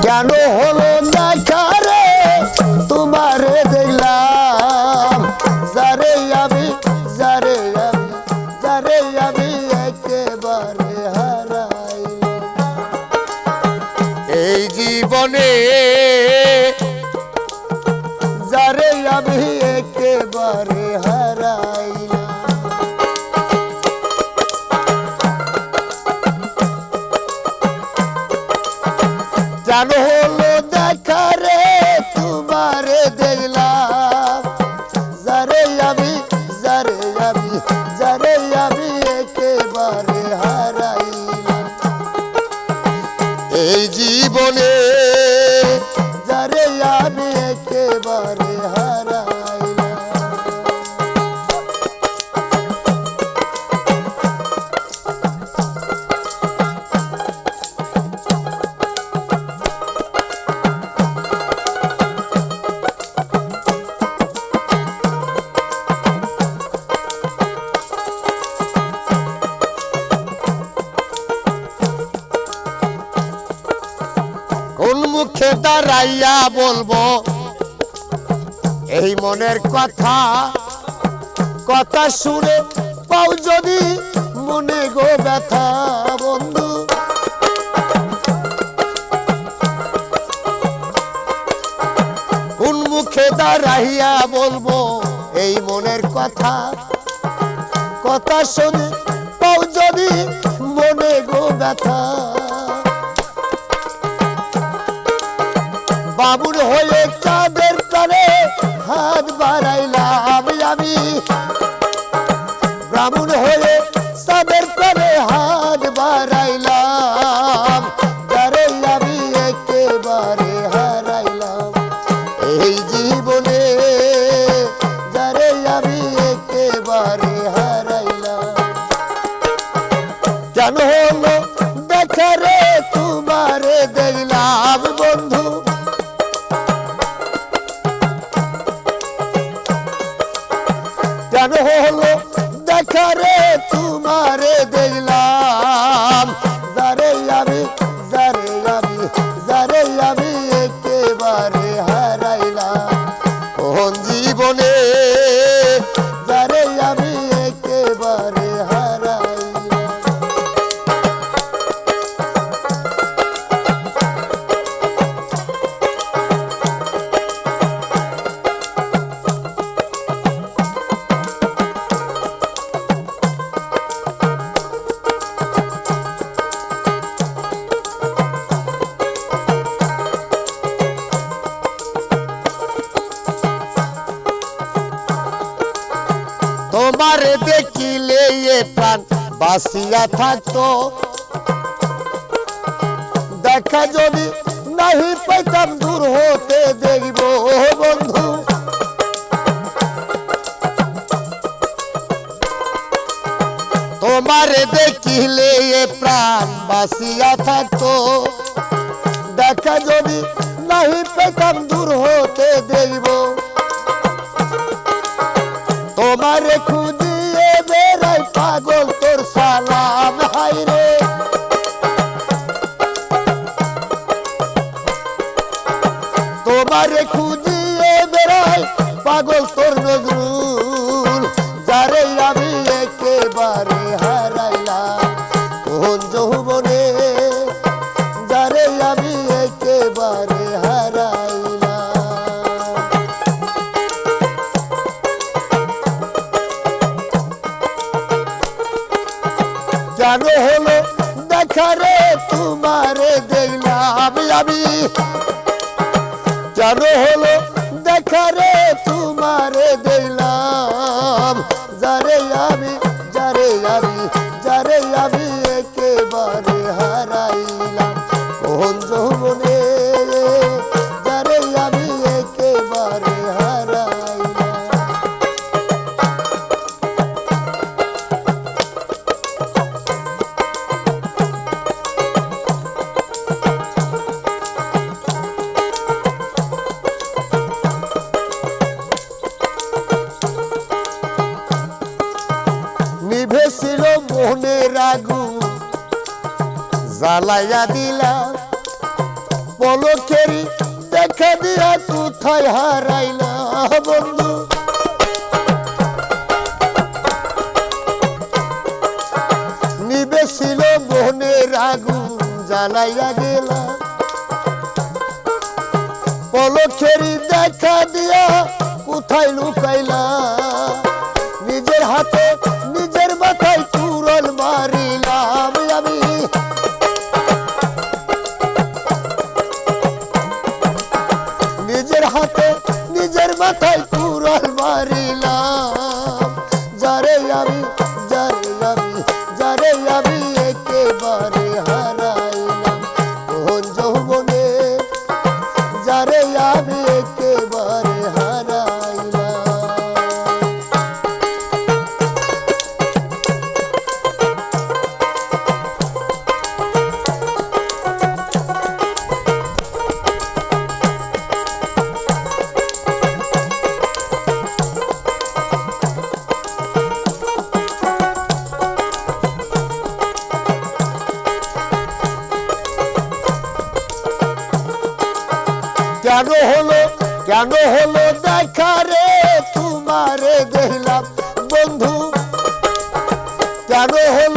কেন হলো না কারে তোমারে দেখলাম যারে আমি যারে আমি যারে আমি একেবারে হারাইলাম এই জীবনে যারে আমি একেবারে হারাইলাম জানো হলো দেখা রে তোমারে দেখলাম যারে আমি যারে আমি যারে আমি একেবারে হারাইলাম এই জীবনে যারে আমি একেবারে হারাইলাম কোন মুখে দাঁড়াইয়া বলবো এই মনের কথা কথা শুনে পাও যদি মনে গো ব্যথা বন্ধু কোন মুখে দাঁড়াইয়া বলবো এই মনের কথা কথা শুনে পাও যদি মনে গো ব্যথা বাবুর হয়ে চাঁদের প্রাণে হাত বাড়াইলাম আমি ব্রাহ্মণ হয়ে চাঁদের প্রাণে হাত বাড়াইলাম যারে আমি একেবারে হারাইলাম এই জীবনে যারে আমি একেবারে হারাইলাম কেন হলো দেখা রে তোমারে দেখলাম বন্ধু কেন হলো দেখা রে তোমারে দেখলাম যারে আমি যারে আমি যারে আমি একেবারে হারাইলাম কোন জীবনে যারে আমি একেবারে হারাইলাম তোমারে দেখিলে এ প্রাণ বাসিয়া থাকতো দেখা যদি নাহি পাইতাম দূর হতে দেখব বন্ধু তোমারে দেখিলে এ প্রাণ বাসিয়া থাকতো দেখা যদি নাহি পাইতাম দূর হতে দেখব তোমারে খুঁজিয়ে বেড়াই পাগল তোর সালাম হাইরে তোমারে খুঁজিয়ে বেড়াই পাগল তোর নজরুল যারে আমি একেবারে হারাইলাম কোন যৌবনে যারে আমি একেবারে হারাইলাম কেন হলো দেখা রে তোমারে দেখলাম আমি কেন হলো দেখা রে তোমারে দেখলাম যারে আমি যারে আমি যারে আমি একেবারে হারাইলাম কোন যৌবনে যারে আমি একেবারে হারাইলাম নিভেছিল মনের আগুন জ্বালাইয়া দিলাম পলকেরই দেখা দিয়া কোথায় হারাইলা বন্ধু নিবেছিল মনের আগুন জ্বালাইয়া গেলা পলকেরই দেখা দিয়া কোথায় লুকাইলা নিজের হাতে নিজের মাথায় তুরল মারিলাম আমি নিজের হাতে নিজের মাথায় তুরল মারিলাম যারে আমি একেবারে হারাইলাম কোন যৌবনে যারে আমি একেবারে হারাইলাম কেন হলো দেখা রে তোমারে দেখলাম বন্ধু কেন হলো